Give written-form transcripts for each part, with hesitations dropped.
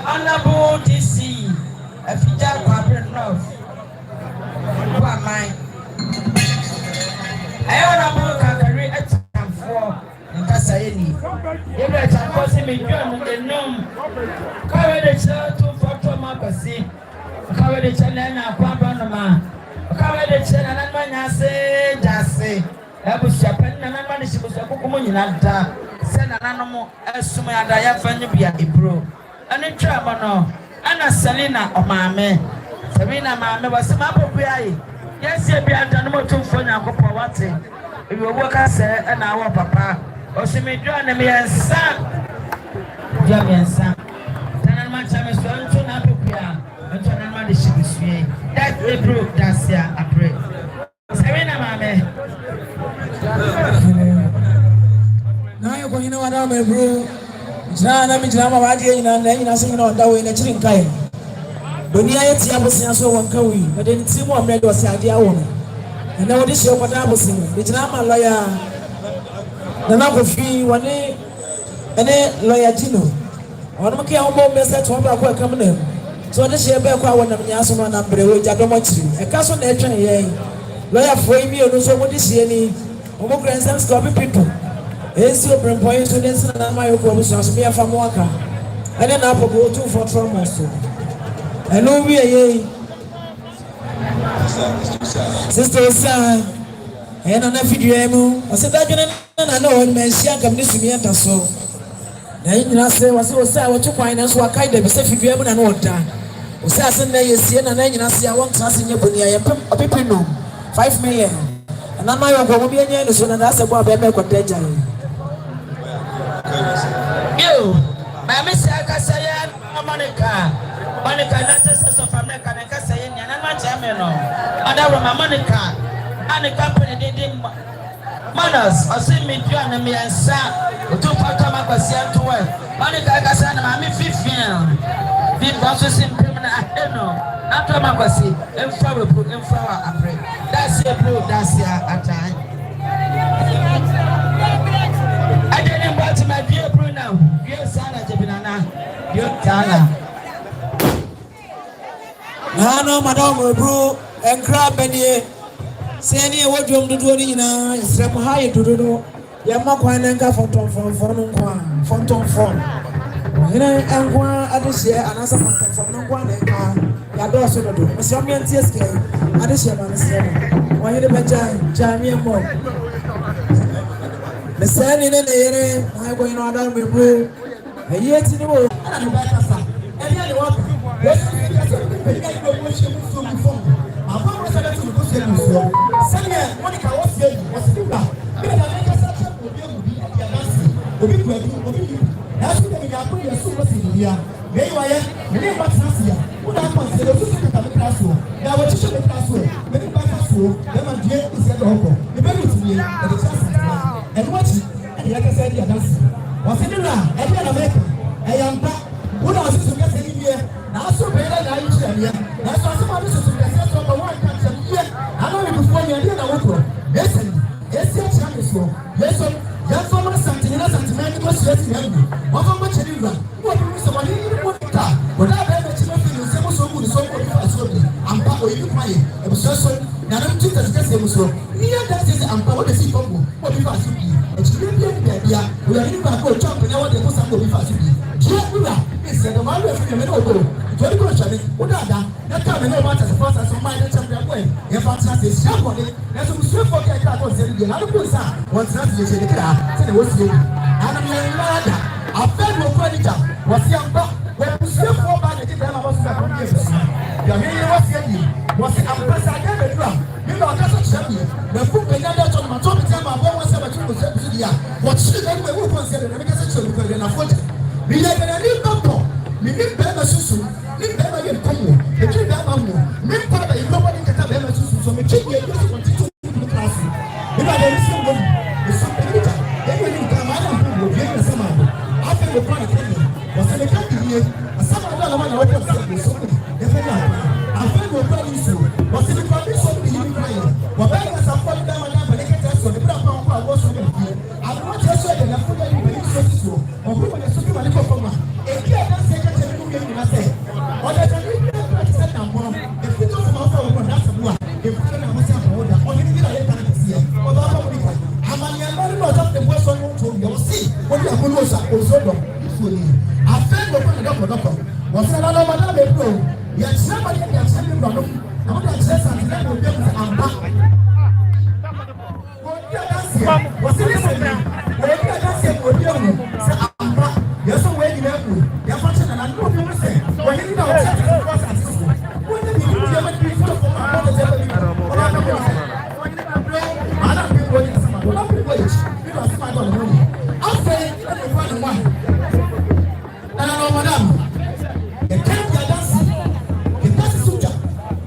Honorable DC, Afija Kwabren North. Who am I? Honorable Kakari at Tuffour in Kasayeni. Every time I see me join the nom, cover the chair to Fatoma Pasi, cover the channel and Pampanama, cover the channel and Manase, Jase, Abusapan and Manisha Kukumunata, send an animal as soon as I have found you be a bro. And in Tramano, Anna Selina or Mamma, Serena Mamma was some apple pie. Yes, you be a Tuffour and Kopawati. If you work as an hour, Papa, or she may join me and son. Jammy and son. Tanan Mancham is going to Napia, and Tanan Manish is free. That we broke, that's ya, I pray. Serena Mamma. Now you're going to know what I'm a bro. Jana mijama waje ina na ina sin ina ndawo ina chirin kai doni aye ti abosia so won kawi but then ti mo amre do se ade awo na wodi she kwada abosin de jina ma lawyer na ko fi woni ene lawyer jino won mo ke o message to ba ko kam na so de she be ko awon na nya so na mbre we jado mo chiri e ka so na e twen ye lawyer for mi o no so mo di she ni o mo grandson stop people. Esi open point to this na my opposition so be afa mo aka ene na apo go Otumfour trauma so eno wi ye sister sa ena na video emu o se da dwene na na o mention kam ni sumi enta so na nyina se wase o sa wo to kwan na so akai da bi se video emu na na oda o se asen na ye sie na nyina se a won class nye boni ya pepe no 5 million na my go mo bi enya no so na Aseibu Amanfi Kwarteng. You, my Miss Akasayan, Monica, not just of America, and Kasayan, and my Jamino, and I were Monica, and the company did manners, or send me to and me and son, who took Fatoma Pasian to work. Monica Kasan, I'm 15. Did also seem criminal, I don't know. After my Pasi, and flower put in flower, I pray. That's your blue, that's your time. I didn't watch my dear Bruno. Dear Sana Jabinana. Dear Tana. No, madam, bro, and crab and ye. Say any what you want to do in a step high to do. Yamakwan and Fonton Fonton. And one at this year, and as a Fonton from no one and do so do. So me antie sika. Ade she ma no se no. Won yede beja jamie mo. Me say ni ne yere, I go ino adam me bro. Eyi eti ni mo. Ana no ba kasa. Ebi ani wa. We say kasa ko pe ga do mo she mu so mu fo. Aba mo say that to go say mu so. Say me Monica what say you? What say ba? Me da me kasa che ko bi mu bi e ya dance. Obi ku abi, obi ku. Na so dem ya ko ya so ko si dia. Me wa ye, me ne ba kasa ya. Wo da ko se do so ka me kasa so. Ya wo chi me kasa so. Me ni ba kasa so. Me ma die isi do hoko. Me be ni ti ye. E de chance. And what you say, you dance. Was it in America? I am back. What else is to get in here? Now, so better than I am here. That's why somebody is to get from the one country here. I know you before you did a work. Listen, yes, yes, yes, yes, something in a sentiment was yes, what from much you run? What do you say? What do you want to car? Without that, you know, so good, so good. I'm back where you play. It was so soon. Now, I'm just as good as so. Near that is I'm power to see people. What do you want to be? It's really we are in back for jump and now they put some people fast. It's the man of the middle of the question. What are that? That time no matter the first as a mind champion way. If I'm not this somebody, that's what we should forget that was the other person. What's not the car? Said it was you. And I'm young lad. A federal furniture was young back. When we still fall by the time I was back on the was the ambassador drum. You know, that's a champion. The food and other on my top of time, I won't say what you said. What she then will consider the medication because they're not fortunate. We have a new doctor. We need better susu. Need better get common. The two down. Make part of nobody can have better susu. So we keep your continue to the class. We are the same one. The something later. Then when you come out and go, get the summer. After the point of was in the country here. A summer one of our something. I feel no problem. Was in the country something you crying. What better as a point down and I get us on the ground. I was on the field. I want to say that I put that in the social. Or who was super from us. If you are not secretary, you can say. Or that I need to practice that now. If you don't know how to that's a one. If you don't know how to order, or you need to see it. Or the other one. I'm not the worst one to you see. What you are going to say. I felt the doctor. Was another madame bro. Yet somebody can tell you about them. I want to say something that will be I'm back. What's the reason? When you are saying what you are I'm back. You're so way you have to. You're watching and I know what you say. When you know what when you do you have to be full of I don't think what is my love wage. You know, my money. I'll say, one. And I know, madam. The time you are dancing, the dance is such a.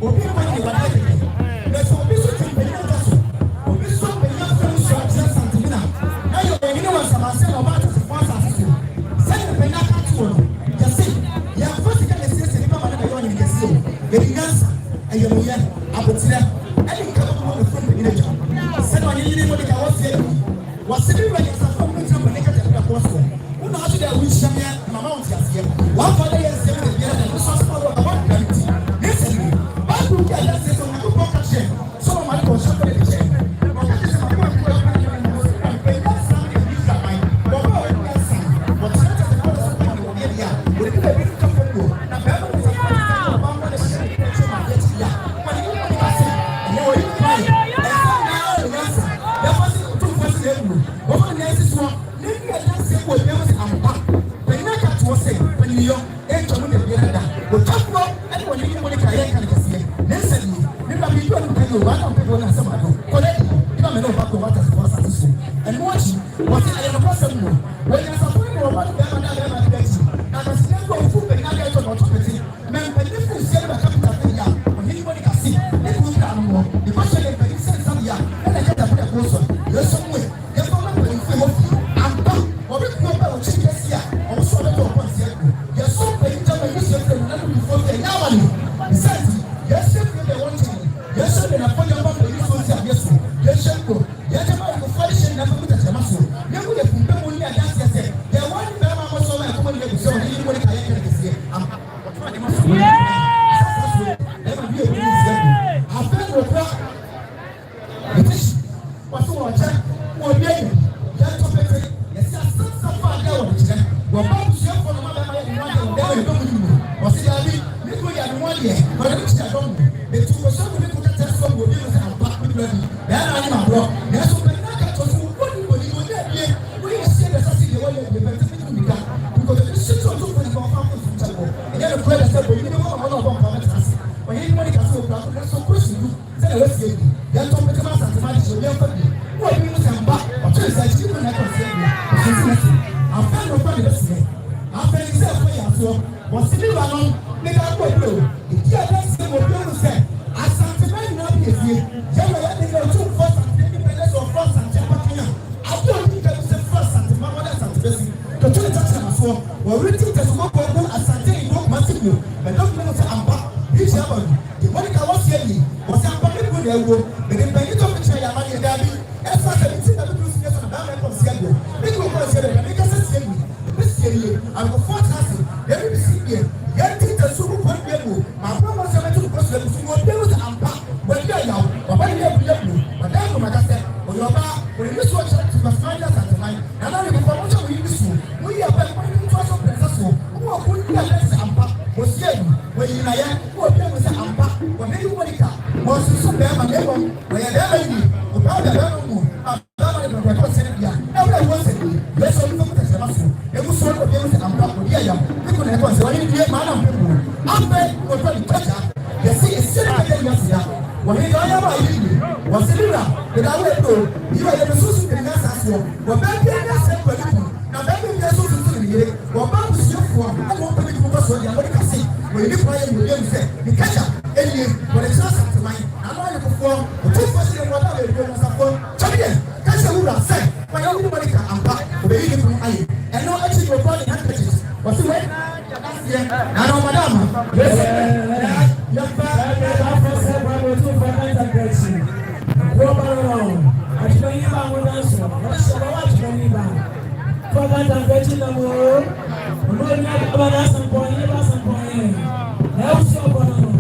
Obi money you are having. There's a piece of thing you are doing. Obi so many of them so upset something now. Now you're going to want some say about the first assistant. Send the penna to you. Just see. You have first to get the system. You come and you want to get see. Get the answer. And you're here. I put it there. And you come on the front of the job. Send on you need what you want to say. What's the reason you're from the job and they get the possible? Who knows that we shall get Mama here? One for the years, the resource for the one quality. Listen, why do you get that? So my question for the chain. And watch what I am a person. When you're suffering or what they are not and I still go food and I get to opportunity. Men, but if you say that capital, when anybody can see, it will come more. The question is, when you say something, and I get a better person, there's some way. You're not going to feel I'm back. Or if you are chicken here, or so that you're once here. You're so many times you say, and before they now, besides, yes, if they want to, yes, they are for your mom, you so say, yes, yes, go. Yes, never put a muscle. Never get from people here. That's it. There one member was so much money to show anybody can see. Never be a good example. I felt the crowd. What's all check? One day, that's a better. Yes, so far there was it. Well, Bob, for the mother, was it? I mean, we could have 1 year, but ready. Then I am bro. There's so many to what you will do there. We see the sassy the way you better to be done. Because the shit on two for the family from Chapo. And then the prayer said, you know what I'm going to ask. When anybody can so black, that's so close to you. Say the West Gate. Then Tom Thomas and the man is your family. What do you say back? Or to say you can have a say. I'm fan of the best. I'm fan of the so what's the new one? Make up a blue. If you are next to what you say, I can't imagine if you go to first and independence of France and Japan. I don't think I was the first and the mother and the best. The two attachments for were written to smoke over as I tell you, no massive, but don't know what I'm back. This happened. The money I was saying was a public good elbow, but in the of the China money, Daddy, as far as the Lucius and Dame Consigo, they will consider the biggest thing. This year, I will force us. Let me see here. Get the super point level. My promise to the person who will be able to unpack. But yeah, now, but when you have level, but then my cassette, or your bar, when you switch to the finals at the night, and only the promotion we use to. We are back when you trust of successful. Who are putting the less unpack was here. When you are who are able to unpack, when anybody can. Was so bad, my neighbor, when you're there, about the level. Let's all look at the muscle. It was sort of things I'm not with you. People have was only great man of people. I'm very good for the treasure. You see, it's still like that yesterday. When he got out of you, was it around? But I will go. You are the resource in the next one. Well, back then, I said, now that we are so to the year. Well, back to your form. I won't put it over so you can see. When you play, you say, you catch up. And you, when it's not to mine, I'm not looking for the two person and whatever you're doing. That's a rule I said. When everybody can unpack, obey you from I. And no actually your body handkerchiefs. What's the way? I know, madam. Yes, your father said, I will do for my handkerchief. Walk around. I should not even answer. What's the watch from me back? For my handkerchief, I'm all. I'm going to have a some point, you have some point. Help your bottom.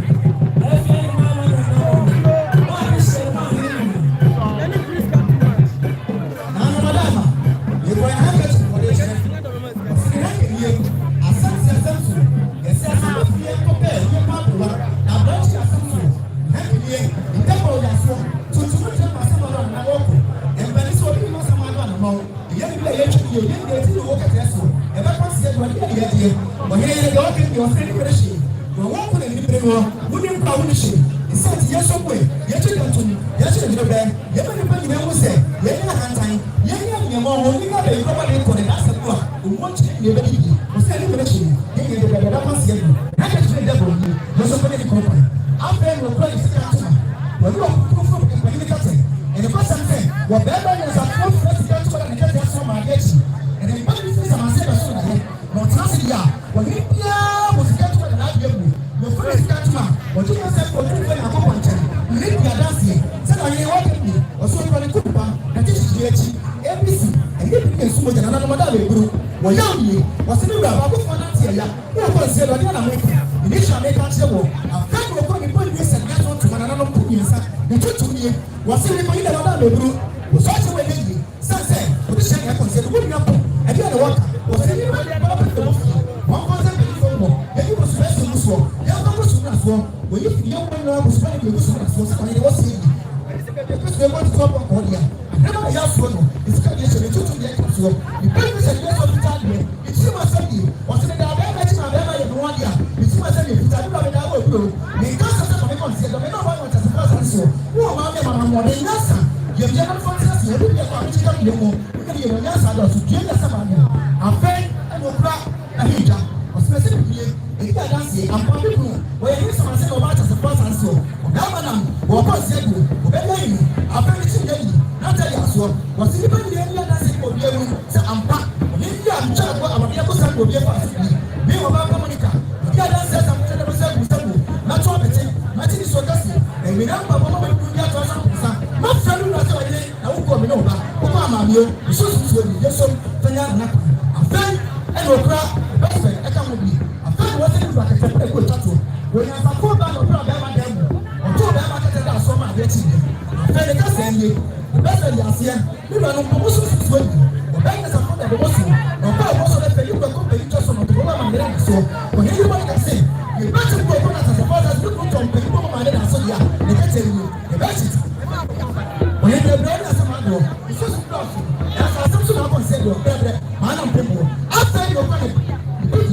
go. It's just a cross. That's why some sort of concept of better. Man and people. After you're going to be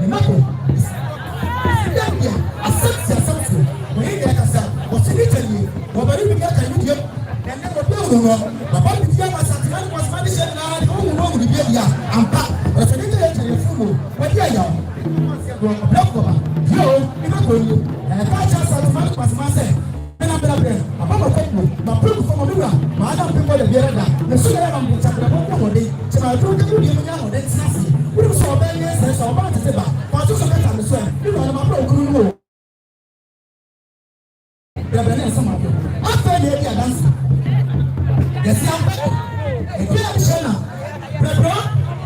the matter. Accept yourself. When you get yourself, what's in Italy? What are you getting? You and then the building. But what if you have a certain was managed and I don't know the media and back. But if you get to your full, what you are young. Yo, you know, and I can't just have to manage my myself. And I'm better than a papa people, my people from Amura, my other people that they're that. The sugar I'm going to talk about one day. So I don't do the young or that's nasty. We don't saw bad years, so about to say about. But just a better the sweat. You know, I'm a broken. After the area dancing, yes, I'm back. If you have Shana, Brebra,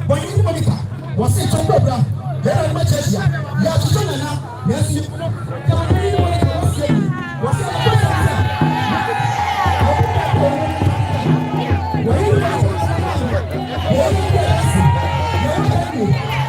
when you Monica, was it on Brebra? There are much as you have to turn now. Yes, you can read what I was saying. Was it Thank you.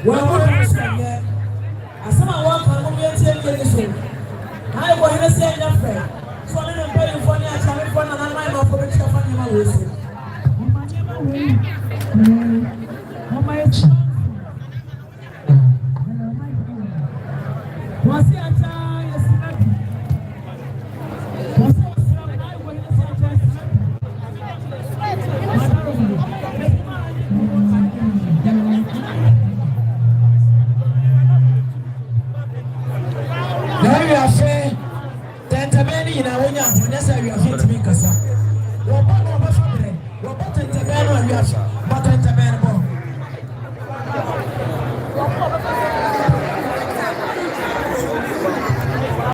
Well, what I'm saying, as some of one can be a team, I will have said that friend. So I'm going to pay you for the actual fun and I'm not for the company.